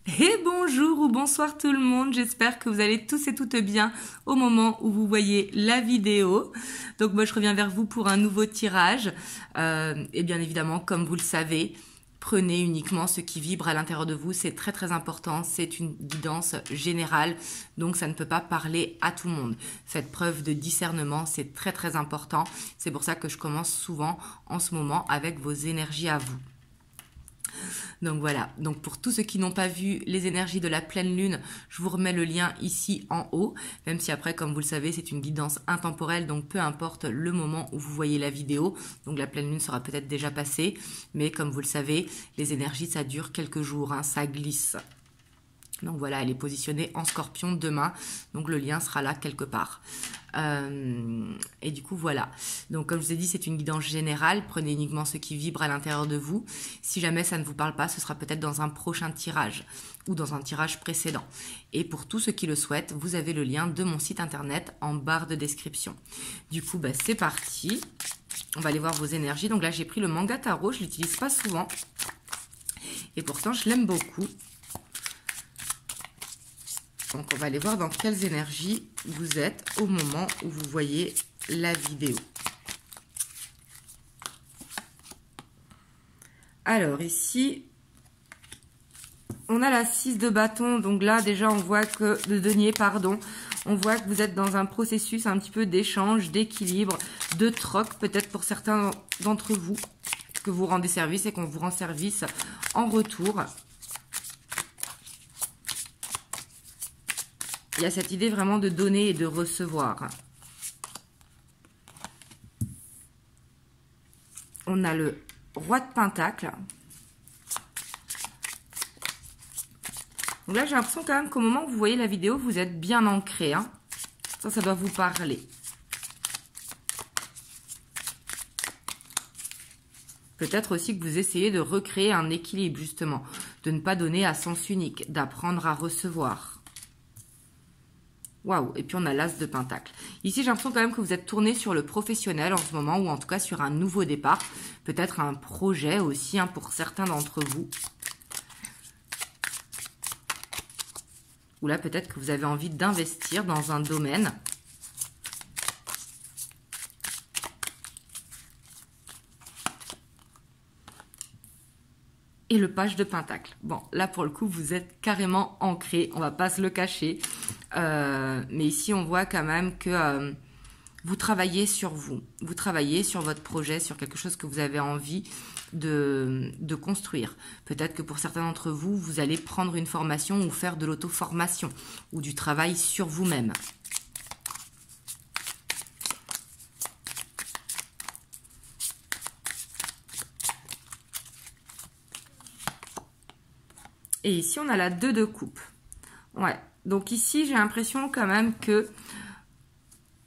Et bonjour ou bonsoir tout le monde, j'espère que vous allez tous et toutes bien au moment où vous voyez la vidéo. Donc moi je reviens vers vous pour un nouveau tirage et bien évidemment comme vous le savez, prenez uniquement ce qui vibre à l'intérieur de vous, c'est très très important, c'est une guidance générale donc ça ne peut pas parler à tout le monde. Faites preuve de discernement, c'est très très important, c'est pour ça que je commence souvent en ce moment avec vos énergies à vous. Donc voilà, donc pour tous ceux qui n'ont pas vu les énergies de la pleine lune, je vous remets le lien ici en haut, même si après, comme vous le savez, c'est une guidance intemporelle, donc peu importe le moment où vous voyez la vidéo, donc la pleine lune sera peut-être déjà passée, mais comme vous le savez, les énergies, ça dure quelques jours, hein, ça glisse. Donc voilà, elle est positionnée en scorpion demain, donc le lien sera là quelque part. Et du coup, voilà. Donc comme je vous ai dit, c'est une guidance générale, prenez uniquement ce qui vibre à l'intérieur de vous. Si jamais ça ne vous parle pas, ce sera peut-être dans un prochain tirage ou dans un tirage précédent. Et pour tous ceux qui le souhaitent, vous avez le lien de mon site internet en barre de description. Du coup, bah, c'est parti. On va aller voir vos énergies. Donc là, j'ai pris le manga tarot, je ne l'utilise pas souvent. Et pourtant, je l'aime beaucoup. Donc, on va aller voir dans quelles énergies vous êtes au moment où vous voyez la vidéo. Alors, ici, on a la 6 de bâton. Donc là, déjà, on voit que, de denier, pardon. On voit que vous êtes dans un processus un petit peu d'échange, d'équilibre, de troc, peut-être pour certains d'entre vous, que vous rendez service et qu'on vous rend service en retour. Il y a cette idée vraiment de donner et de recevoir. On a le roi de Pentacle. Donc là, j'ai l'impression quand même qu'au moment où vous voyez la vidéo, vous êtes bien ancré. Hein. Ça doit vous parler. Peut-être aussi que vous essayez de recréer un équilibre, justement. De ne pas donner à sens unique, d'apprendre à recevoir. Waouh, et puis on a l'as de Pentacle. Ici, j'ai l'impression quand même que vous êtes tourné sur le professionnel en ce moment, ou en tout cas sur un nouveau départ. Peut-être un projet aussi, hein, pour certains d'entre vous. Ou là, peut-être que vous avez envie d'investir dans un domaine. Et le page de Pentacle. Bon, là, pour le coup, vous êtes carrément ancré. On va pas se le cacher. Mais ici, on voit quand même que vous travaillez sur vous. Vous travaillez sur votre projet, sur quelque chose que vous avez envie de construire. Peut-être que pour certains d'entre vous, vous allez prendre une formation ou faire de l'auto-formation ou du travail sur vous-même. Et ici, on a la 2 de coupe. Ouais. Donc ici, j'ai l'impression quand même que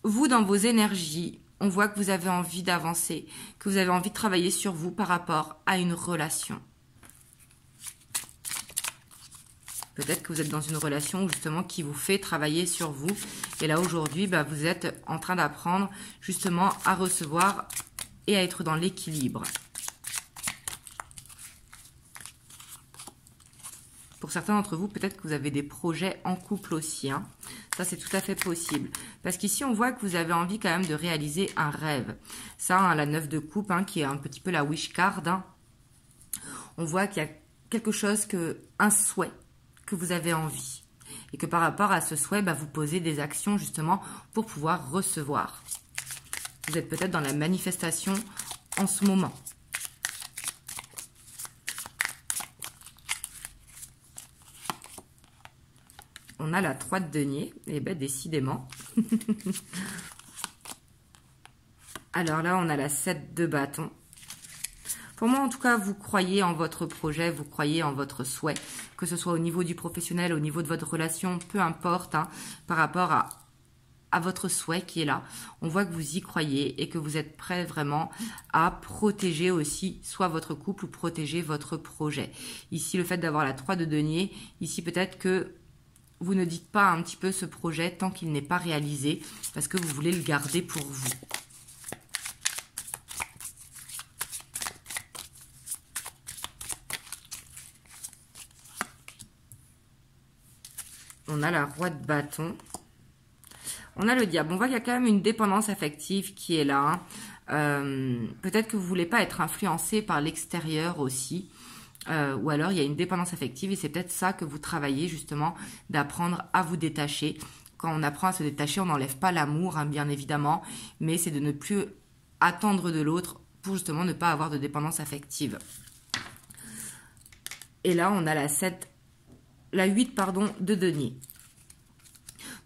vous, dans vos énergies, on voit que vous avez envie d'avancer, que vous avez envie de travailler sur vous par rapport à une relation. Peut-être que vous êtes dans une relation justement qui vous fait travailler sur vous. Et là, aujourd'hui, bah, vous êtes en train d'apprendre justement à recevoir et à être dans l'équilibre. Pour certains d'entre vous, peut-être que vous avez des projets en couple aussi. Hein. Ça, c'est tout à fait possible. Parce qu'ici, on voit que vous avez envie quand même de réaliser un rêve. Ça, hein, la 9 de coupe, hein, qui est un petit peu la wish card. Hein. On voit qu'il y a quelque chose, un souhait que vous avez envie. Et que par rapport à ce souhait, bah, vous posez des actions justement pour pouvoir recevoir. Vous êtes peut-être dans la manifestation en ce moment. On a la 3 de denier, et bien décidément. Alors là, on a la 7 de bâton. Pour moi, en tout cas, vous croyez en votre projet, vous croyez en votre souhait, que ce soit au niveau du professionnel, au niveau de votre relation, peu importe, hein, par rapport à votre souhait qui est là. On voit que vous y croyez et que vous êtes prêt vraiment à protéger aussi soit votre couple ou protéger votre projet. Ici, le fait d'avoir la 3 de denier, ici peut-être que vous ne dites pas un petit peu ce projet tant qu'il n'est pas réalisé parce que vous voulez le garder pour vous. On a la roi de bâton. On a le diable. On voit qu'il y a quand même une dépendance affective qui est là. Peut-être que vous ne voulez pas être influencé par l'extérieur aussi. Ou alors il y a une dépendance affective et c'est peut-être ça que vous travaillez justement, d'apprendre à vous détacher. Quand on apprend à se détacher, on n'enlève pas l'amour, hein, bien évidemment, mais c'est de ne plus attendre de l'autre pour justement ne pas avoir de dépendance affective. Et là, on a la 8 de denier.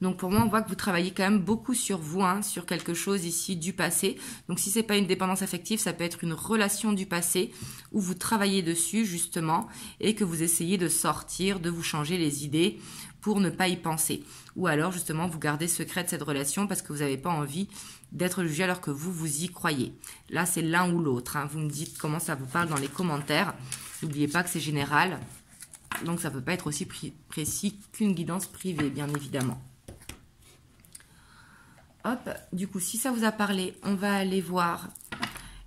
Donc pour moi, on voit que vous travaillez quand même beaucoup sur vous, hein, sur quelque chose ici du passé. Donc si ce n'est pas une dépendance affective, ça peut être une relation du passé où vous travaillez dessus justement et que vous essayez de sortir, de vous changer les idées pour ne pas y penser. Ou alors justement, vous gardez secrète cette relation parce que vous n'avez pas envie d'être jugé alors que vous y croyez. Là, c'est l'un ou l'autre, hein. Vous me dites comment ça vous parle dans les commentaires. N'oubliez pas que c'est général. Donc ça ne peut pas être aussi précis qu'une guidance privée, bien évidemment. Hop, du coup, si ça vous a parlé, on va aller voir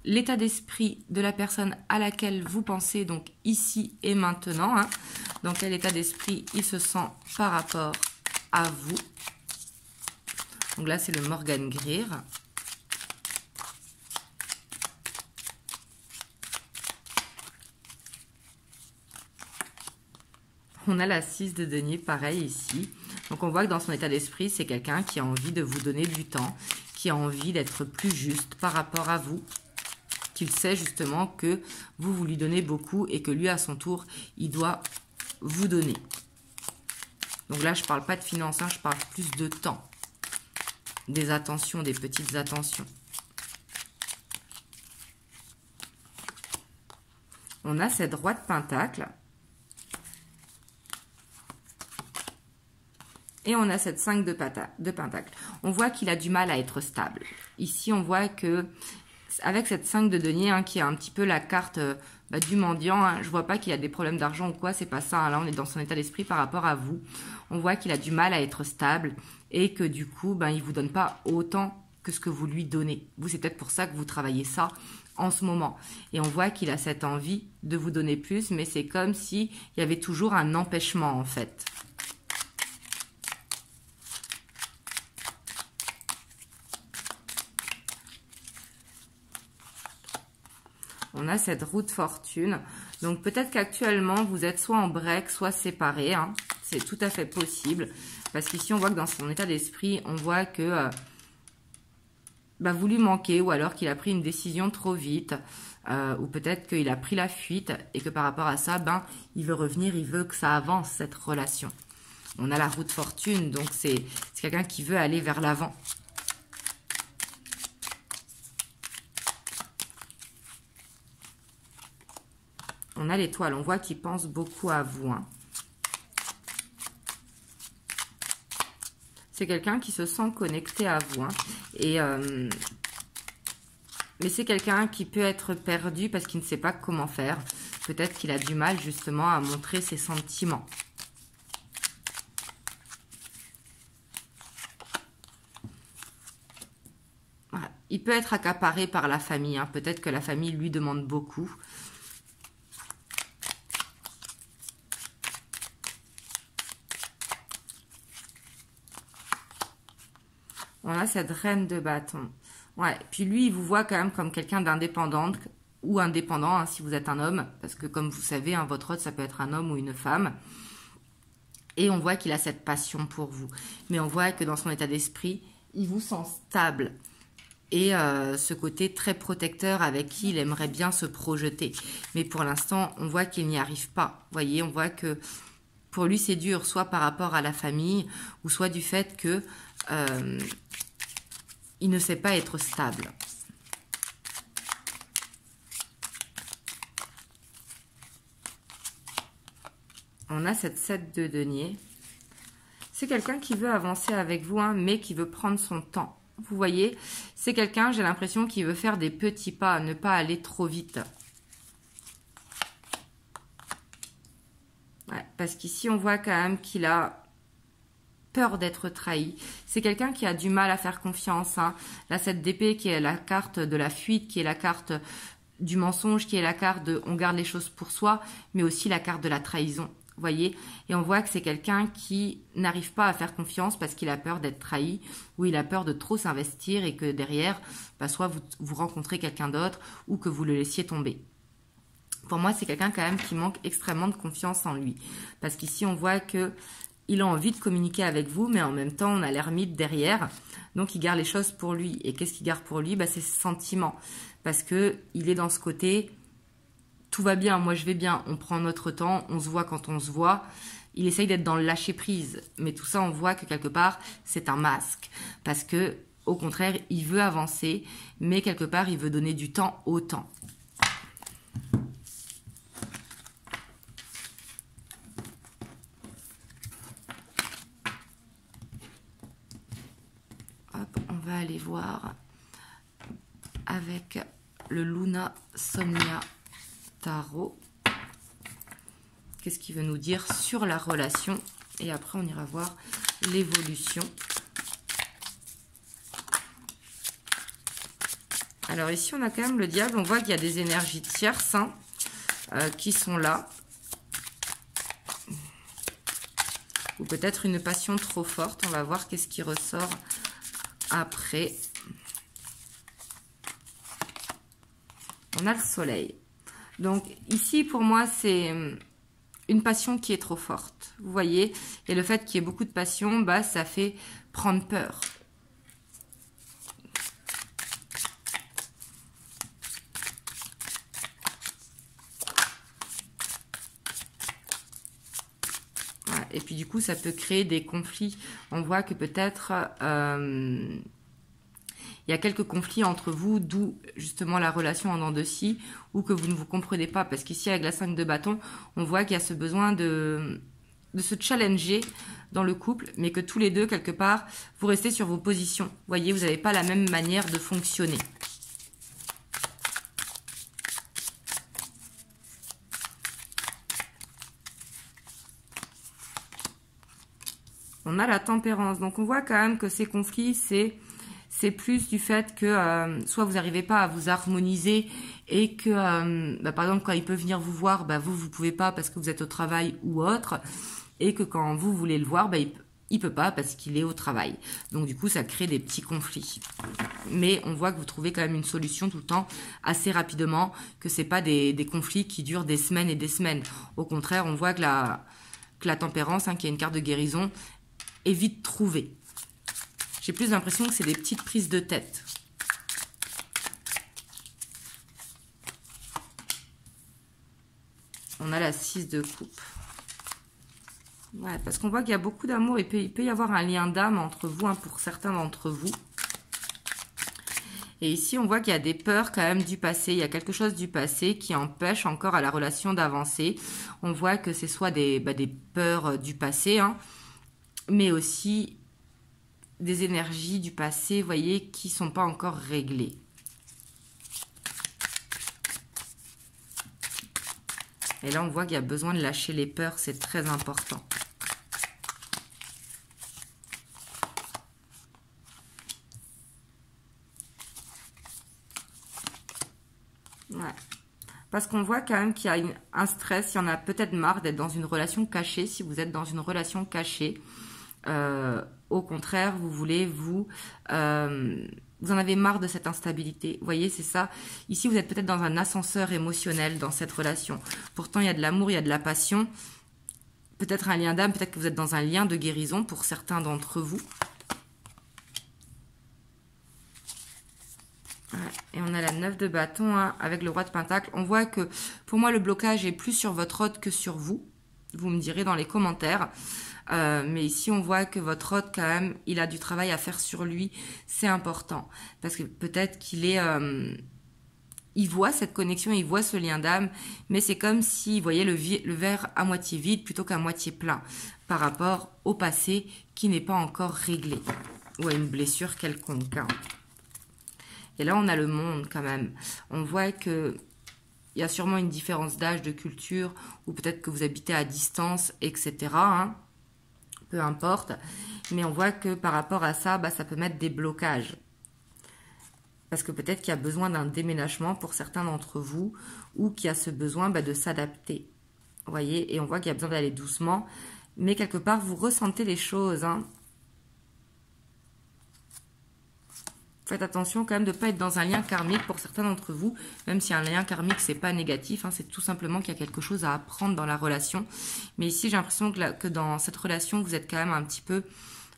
l'état d'esprit de la personne à laquelle vous pensez, donc ici et maintenant. Hein. Dans quel état d'esprit il se sent par rapport à vous. Donc là, c'est le Morgan Greer. On a la 6 de denier, pareil ici. Donc on voit que dans son état d'esprit, c'est quelqu'un qui a envie de vous donner du temps, qui a envie d'être plus juste par rapport à vous, qu'il sait justement que vous lui donnez beaucoup et que lui, à son tour, il doit vous donner. Donc là, je ne parle pas de finances, hein, je parle plus de temps, des attentions, des petites attentions. On a cette roi de pentacle. Et on a cette 5 de pentacle. On voit qu'il a du mal à être stable. Ici, on voit que avec cette 5 de denier, hein, qui est un petit peu la carte du mendiant, hein, je ne vois pas qu'il a des problèmes d'argent ou quoi, c'est pas ça. Hein, là, on est dans son état d'esprit par rapport à vous. On voit qu'il a du mal à être stable et que du coup, il ne vous donne pas autant que ce que vous lui donnez. Vous, c'est peut-être pour ça que vous travaillez ça en ce moment. Et on voit qu'il a cette envie de vous donner plus, mais c'est comme s'il y avait toujours un empêchement en fait. On a cette roue de fortune. Donc peut-être qu'actuellement, vous êtes soit en break, soit séparés. Hein. C'est tout à fait possible. Parce qu'ici, on voit que dans son état d'esprit, on voit que vous lui manquez. Ou alors qu'il a pris une décision trop vite. Ou peut-être qu'il a pris la fuite. Et que par rapport à ça, il veut revenir. Il veut que ça avance, cette relation. On a la roue de fortune. Donc c'est quelqu'un qui veut aller vers l'avant. On a l'étoile, on voit qu'il pense beaucoup à vous. Hein. C'est quelqu'un qui se sent connecté à vous. Hein. Mais c'est quelqu'un qui peut être perdu parce qu'il ne sait pas comment faire. Peut-être qu'il a du mal justement à montrer ses sentiments. Voilà. Il peut être accaparé par la famille. Hein. Peut-être que la famille lui demande beaucoup. On a cette reine de bâton. Ouais, puis lui, il vous voit quand même comme quelqu'un d'indépendant ou indépendant, hein, si vous êtes un homme. Parce que comme vous savez, hein, votre hôte, ça peut être un homme ou une femme. Et on voit qu'il a cette passion pour vous. Mais on voit que dans son état d'esprit, il vous sent stable. Et ce côté très protecteur avec qui il aimerait bien se projeter. Mais pour l'instant, on voit qu'il n'y arrive pas. Vous voyez, on voit que pour lui, c'est dur, soit par rapport à la famille, ou soit du fait que il ne sait pas être stable. On a cette 7 de denier. C'est quelqu'un qui veut avancer avec vous, hein, mais qui veut prendre son temps. Vous voyez, c'est quelqu'un, j'ai l'impression, qui veut faire des petits pas, ne pas aller trop vite. Ouais, parce qu'ici, on voit quand même qu'il a peur d'être trahi. C'est quelqu'un qui a du mal à faire confiance. Hein. Là, cette d'épée qui est la carte de la fuite, qui est la carte du mensonge, qui est la carte de on garde les choses pour soi, mais aussi la carte de la trahison. vous voyez. Et on voit que c'est quelqu'un qui n'arrive pas à faire confiance parce qu'il a peur d'être trahi ou il a peur de trop s'investir et que derrière, soit vous rencontrez quelqu'un d'autre ou que vous le laissiez tomber. Pour moi, c'est quelqu'un quand même qui manque extrêmement de confiance en lui. Parce qu'ici, on voit que il a envie de communiquer avec vous, mais en même temps, on a l'ermite derrière. Donc, il garde les choses pour lui. Et qu'est-ce qu'il garde pour lui? C'est ses sentiments. Parce qu'il est dans ce côté, tout va bien, moi je vais bien, on prend notre temps, on se voit quand on se voit. Il essaye d'être dans le lâcher-prise. Mais tout ça, on voit que quelque part, c'est un masque. Parce que, au contraire, il veut avancer, mais quelque part, il veut donner du temps au temps. On va aller voir avec le Luna Somnia Tarot. Qu'est-ce qu'il veut nous dire sur la relation? Et après, on ira voir l'évolution. Alors ici, on a quand même le diable. On voit qu'il y a des énergies tierces qui sont là. Ou peut-être une passion trop forte. On va voir qu'est-ce qui ressort après. On a le soleil. Donc ici, pour moi, c'est une passion qui est trop forte. Vous voyez? Et le fait qu'il y ait beaucoup de passion, ça fait prendre peur. Et puis du coup, ça peut créer des conflits. On voit que peut-être il y a quelques conflits entre vous, d'où justement la relation en dents de scie, ou que vous ne vous comprenez pas. Parce qu'ici, avec la 5 de bâton, on voit qu'il y a ce besoin de se challenger dans le couple, mais que tous les deux, quelque part, vous restez sur vos positions. Vous voyez, vous n'avez pas la même manière de fonctionner. On a la tempérance. Donc, on voit quand même que ces conflits, c'est plus du fait que soit vous n'arrivez pas à vous harmoniser et que, par exemple, quand il peut venir vous voir, vous pouvez pas parce que vous êtes au travail ou autre. Et que quand vous voulez le voir, il peut pas parce qu'il est au travail. Donc, du coup, ça crée des petits conflits. Mais on voit que vous trouvez quand même une solution tout le temps assez rapidement, que c'est pas des conflits qui durent des semaines et des semaines. Au contraire, on voit que la tempérance, qui est une carte de guérison, est vite trouvée. J'ai plus l'impression que c'est des petites prises de tête. On a la 6 de coupe. Ouais, parce qu'on voit qu'il y a beaucoup d'amour. Il peut y avoir un lien d'âme entre vous, pour certains d'entre vous. Et ici, on voit qu'il y a des peurs quand même du passé. Il y a quelque chose du passé qui empêche encore à la relation d'avancer. On voit que c'est soit des peurs du passé, mais aussi des énergies du passé, vous voyez, qui ne sont pas encore réglées. Et là, on voit qu'il y a besoin de lâcher les peurs, c'est très important. Ouais. Parce qu'on voit quand même qu'il y a un stress, il y en a peut-être marre d'être dans une relation cachée, si vous êtes dans une relation cachée. Au contraire, vous voulez vous en avez marre de cette instabilité. Vous voyez, c'est ça. Ici, vous êtes peut-être dans un ascenseur émotionnel dans cette relation. Pourtant, il y a de l'amour, il y a de la passion. Peut-être un lien d'âme, peut-être que vous êtes dans un lien de guérison pour certains d'entre vous. Ouais. Et on a la 9 de bâton avec le roi de pentacle. On voit que pour moi, le blocage est plus sur votre hôte que sur vous. Vous me direz dans les commentaires. Mais ici, on voit que votre hôte, quand même, il a du travail à faire sur lui. C'est important. Parce que peut-être qu'il est... il voit cette connexion, il voit ce lien d'âme. Mais c'est comme s'il voyait le verre à moitié vide plutôt qu'à moitié plein. Par rapport au passé qui n'est pas encore réglé. Ou à une blessure quelconque. Et là, on a le monde, quand même. On voit que... il y a sûrement une différence d'âge, de culture. Ou peut-être que vous habitez à distance, etc., peu importe, mais on voit que par rapport à ça, ça peut mettre des blocages. Parce que peut-être qu'il y a besoin d'un déménagement pour certains d'entre vous, ou qu'il y a ce besoin de s'adapter. Vous voyez, et on voit qu'il y a besoin d'aller doucement. Mais quelque part, vous ressentez les choses. Hein. Faites attention quand même de ne pas être dans un lien karmique pour certains d'entre vous. Même si un lien karmique, c'est pas négatif. Hein, c'est tout simplement qu'il y a quelque chose à apprendre dans la relation. Mais ici, j'ai l'impression que dans cette relation, vous êtes quand même un petit peu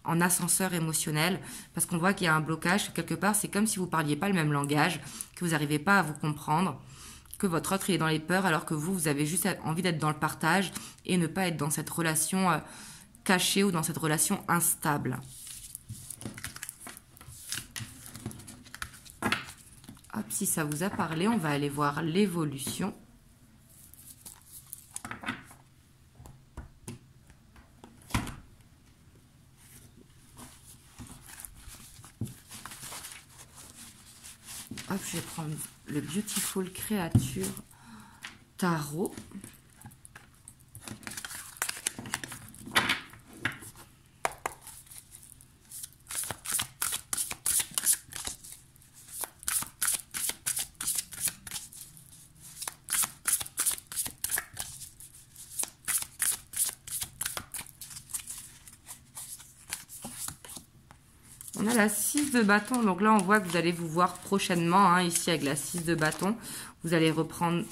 en ascenseur émotionnel. Parce qu'on voit qu'il y a un blocage. Quelque part, c'est comme si vous ne parliez pas le même langage. Que vous n'arrivez pas à vous comprendre. Que votre autre il est dans les peurs alors que vous avez juste envie d'être dans le partage et ne pas être dans cette relation cachée ou dans cette relation instable. Hop, si ça vous a parlé, on va aller voir l'évolution. Hop, je vais prendre le Beautiful Creature Tarot. On a la 6 de bâton, donc là on voit que vous allez vous voir prochainement, hein, ici avec la 6 de bâton. Vous allez reprendre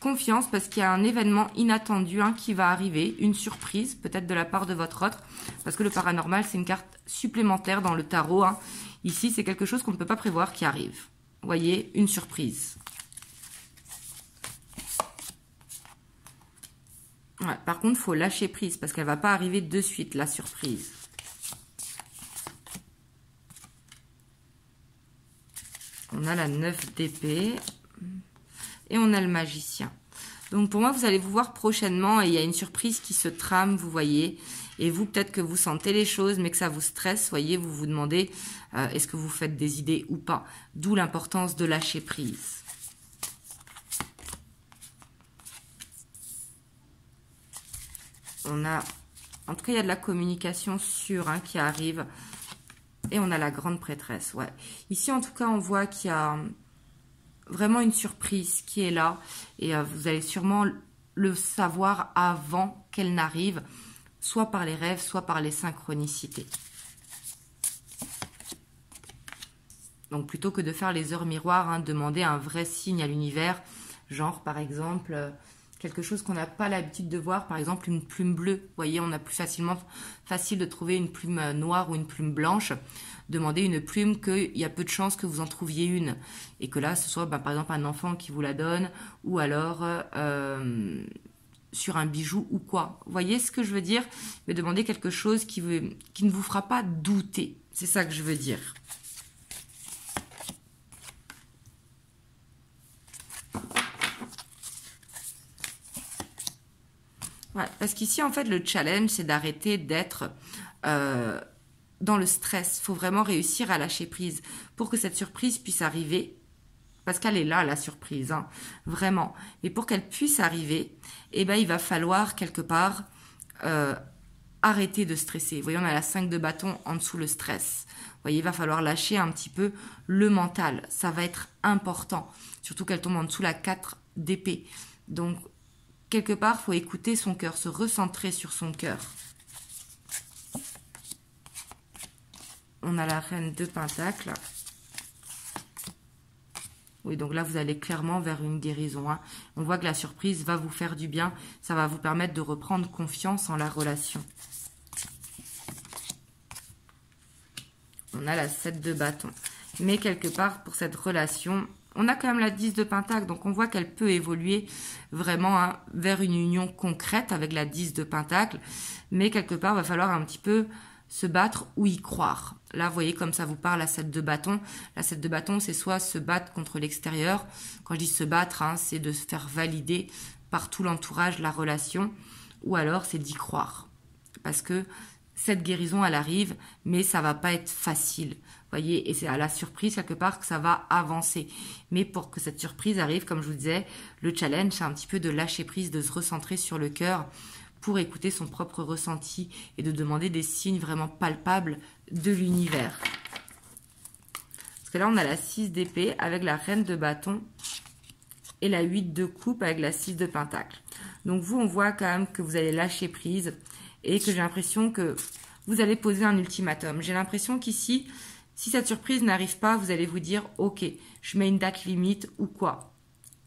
confiance parce qu'il y a un événement inattendu hein, qui va arriver, une surprise peut-être de la part de votre autre. Parce que le paranormal c'est une carte supplémentaire dans le tarot. Hein. Ici c'est quelque chose qu'on ne peut pas prévoir qui arrive. Vous voyez, une surprise. Ouais, par contre il faut lâcher prise parce qu'elle ne va pas arriver de suite la surprise. On a la 9 d'épée et on a le magicien. Donc pour moi, vous allez vous voir prochainement et il y a une surprise qui se trame, vous voyez. Et vous, peut-être que vous sentez les choses, mais que ça vous stresse, vous voyez, vous vous demandez est-ce que vous faites des idées ou pas. D'où l'importance de lâcher prise. On a, en tout cas, il y a de la communication sûre hein, qui arrive. Et on a la grande prêtresse, ouais. Ici, en tout cas, on voit qu'il y a vraiment une surprise qui est là. Et vous allez sûrement le savoir avant qu'elle n'arrive, soit par les rêves, soit par les synchronicités. Donc, plutôt que de faire les heures miroirs, hein, demandez un vrai signe à l'univers. Genre, par exemple, quelque chose qu'on n'a pas l'habitude de voir, par exemple une plume bleue. Vous voyez, on a plus facile de trouver une plume noire ou une plume blanche. Demandez une plume qu'il y a peu de chances que vous en trouviez une. Et que là, ce soit par exemple un enfant qui vous la donne ou alors sur un bijou ou quoi. Vous voyez ce que je veux dire? Mais demandez quelque chose qui ne vous fera pas douter. C'est ça que je veux dire. Ouais, parce qu'ici, en fait, le challenge, c'est d'arrêter d'être dans le stress. Il faut vraiment réussir à lâcher prise pour que cette surprise puisse arriver. Parce qu'elle est là, la surprise, hein, vraiment. Mais pour qu'elle puisse arriver, eh ben, il va falloir, quelque part, arrêter de stresser. Vous voyez, on a la 5 de bâton en dessous, le stress. Vous voyez, il va falloir lâcher un petit peu le mental. Ça va être important. Surtout qu'elle tombe en dessous la 4 d'épée. Donc, quelque part, il faut écouter son cœur, se recentrer sur son cœur. On a la reine de Pentacles. Oui, donc là, vous allez clairement vers une guérison. Hein. On voit que la surprise va vous faire du bien. Ça va vous permettre de reprendre confiance en la relation. On a la 7 de bâton. Mais quelque part, pour cette relation, on a quand même la 10 de Pentacle. Donc, on voit qu'elle peut évoluer vraiment hein, vers une union concrète avec la 10 de Pentacle. Mais quelque part, il va falloir un petit peu se battre ou y croire. Là, vous voyez comme ça vous parle la 7 de bâton. La 7 de bâton, c'est soit se battre contre l'extérieur. Quand je dis se battre, hein, c'est de se faire valider par tout l'entourage, la relation. Ou alors, c'est d'y croire. Parce que cette guérison, elle arrive, mais ça va pas être facile. Vous voyez, et c'est à la surprise, quelque part, que ça va avancer. Mais pour que cette surprise arrive, comme je vous disais, le challenge, c'est un petit peu de lâcher prise, de se recentrer sur le cœur pour écouter son propre ressenti et de demander des signes vraiment palpables de l'univers. Parce que là, on a la 6 d'épée avec la reine de bâton et la 8 de coupe avec la 6 de pentacle. Donc vous, on voit quand même que vous allez lâcher prise et que j'ai l'impression que vous allez poser un ultimatum. J'ai l'impression qu'ici, si cette surprise n'arrive pas, vous allez vous dire « Ok, je mets une date limite ou quoi ?»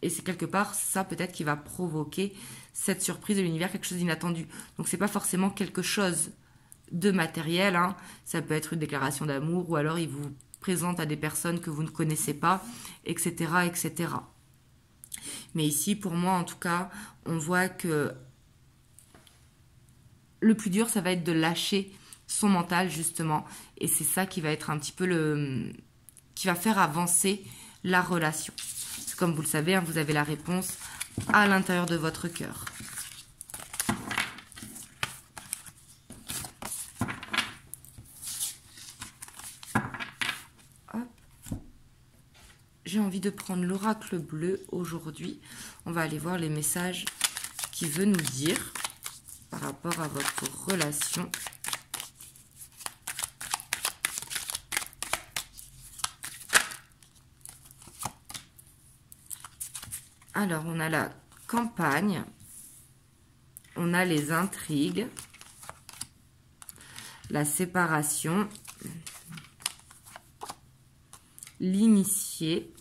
Et c'est quelque part ça peut-être qui va provoquer cette surprise de l'univers, quelque chose d'inattendu. Donc c'est pas forcément quelque chose de matériel, hein. Ça peut être une déclaration d'amour ou alors il vous présente à des personnes que vous ne connaissez pas, etc., etc. Mais ici, pour moi en tout cas, on voit que le plus dur, ça va être de lâcher son mental justement. Et c'est ça qui va être un petit peu qui va faire avancer la relation. Comme vous le savez, hein, vous avez la réponse à l'intérieur de votre cœur. J'ai envie de prendre l'oracle bleu aujourd'hui. On va aller voir les messages qu'il veut nous dire par rapport à votre relation. Alors, on a la campagne, on a les intrigues, la séparation, l'initié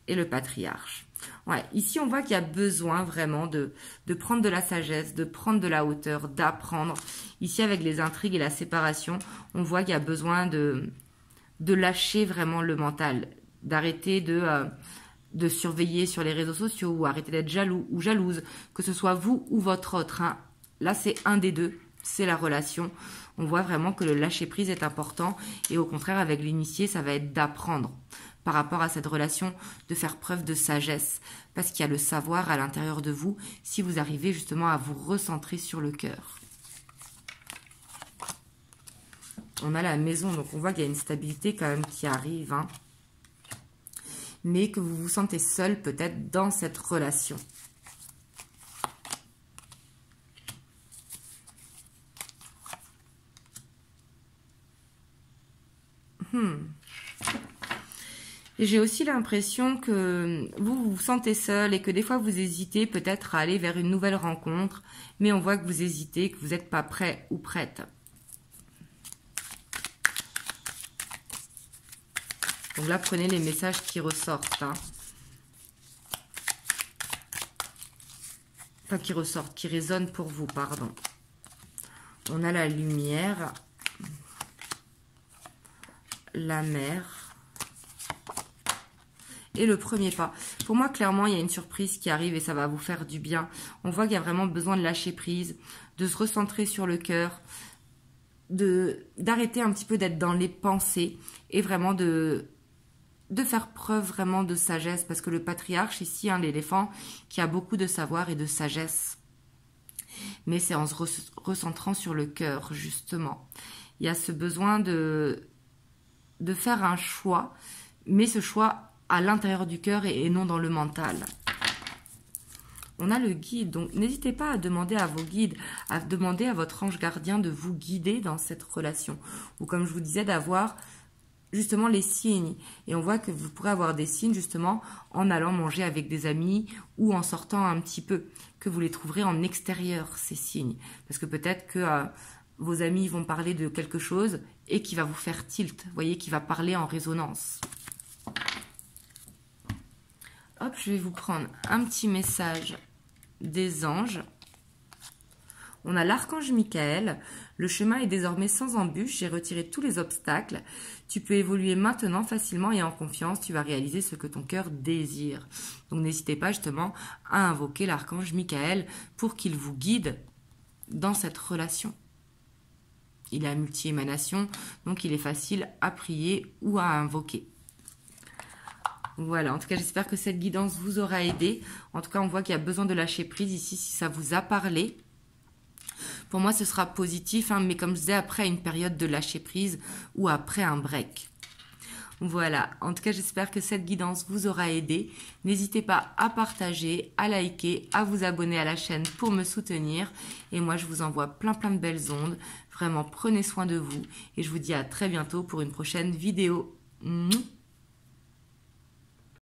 et le patriarche. Ouais, ici, on voit qu'il y a besoin vraiment de prendre de la sagesse, de prendre de la hauteur, d'apprendre. Ici, avec les intrigues et la séparation, on voit qu'il y a besoin de lâcher vraiment le mental, d'arrêter de surveiller sur les réseaux sociaux ou arrêter d'être jaloux ou jalouse, que ce soit vous ou votre autre, hein. Là, c'est un des deux, c'est la relation. On voit vraiment que le lâcher-prise est important et au contraire, avec l'initié, ça va être d'apprendre par rapport à cette relation, de faire preuve de sagesse parce qu'il y a le savoir à l'intérieur de vous si vous arrivez justement à vous recentrer sur le cœur. On a la maison, donc on voit qu'il y a une stabilité quand même qui arrive, hein. Mais que vous vous sentez seul peut-être dans cette relation. Et j'ai aussi l'impression que vous vous sentez seul et que des fois vous hésitez peut-être à aller vers une nouvelle rencontre, mais on voit que vous hésitez, que vous n'êtes pas prêt ou prête. Donc là, prenez les messages qui ressortent, hein. Enfin, qui ressortent, qui résonnent pour vous, pardon. On a la lumière, la mer et le premier pas. Pour moi, clairement, il y a une surprise qui arrive et ça va vous faire du bien. On voit qu'il y a vraiment besoin de lâcher prise, de se recentrer sur le cœur, d'arrêter un petit peu d'être dans les pensées et vraiment de faire preuve vraiment de sagesse, parce que le patriarche ici, hein, l'éléphant, qui a beaucoup de savoir et de sagesse, mais c'est en se recentrant sur le cœur justement. Il y a ce besoin de faire un choix, mais ce choix à l'intérieur du cœur et non dans le mental. On a le guide, donc n'hésitez pas à demander à vos guides, à demander à votre ange gardien de vous guider dans cette relation, ou comme je vous disais, d'avoir justement les signes. Et on voit que vous pourrez avoir des signes justement en allant manger avec des amis ou en sortant un petit peu, que vous les trouverez en extérieur, ces signes. Parce que peut-être que vos amis vont parler de quelque chose et qui va vous faire tilt, vous voyez, qui va parler en résonance. Hop, je vais vous prendre un petit message des anges. On a l'archange Michael. Le chemin est désormais sans embûche. J'ai retiré tous les obstacles. Tu peux évoluer maintenant facilement et en confiance. Tu vas réaliser ce que ton cœur désire. Donc n'hésitez pas justement à invoquer l'archange Michael pour qu'il vous guide dans cette relation. Il est à multi-émanation, donc il est facile à prier ou à invoquer. Voilà, en tout cas, j'espère que cette guidance vous aura aidé. En tout cas, on voit qu'il y a besoin de lâcher prise ici, si ça vous a parlé. Pour moi, ce sera positif, hein, mais comme je disais, après une période de lâcher prise ou après un break. Voilà, en tout cas, j'espère que cette guidance vous aura aidé. N'hésitez pas à partager, à liker, à vous abonner à la chaîne pour me soutenir. Et moi, je vous envoie plein de belles ondes. Vraiment, prenez soin de vous. Et je vous dis à très bientôt pour une prochaine vidéo.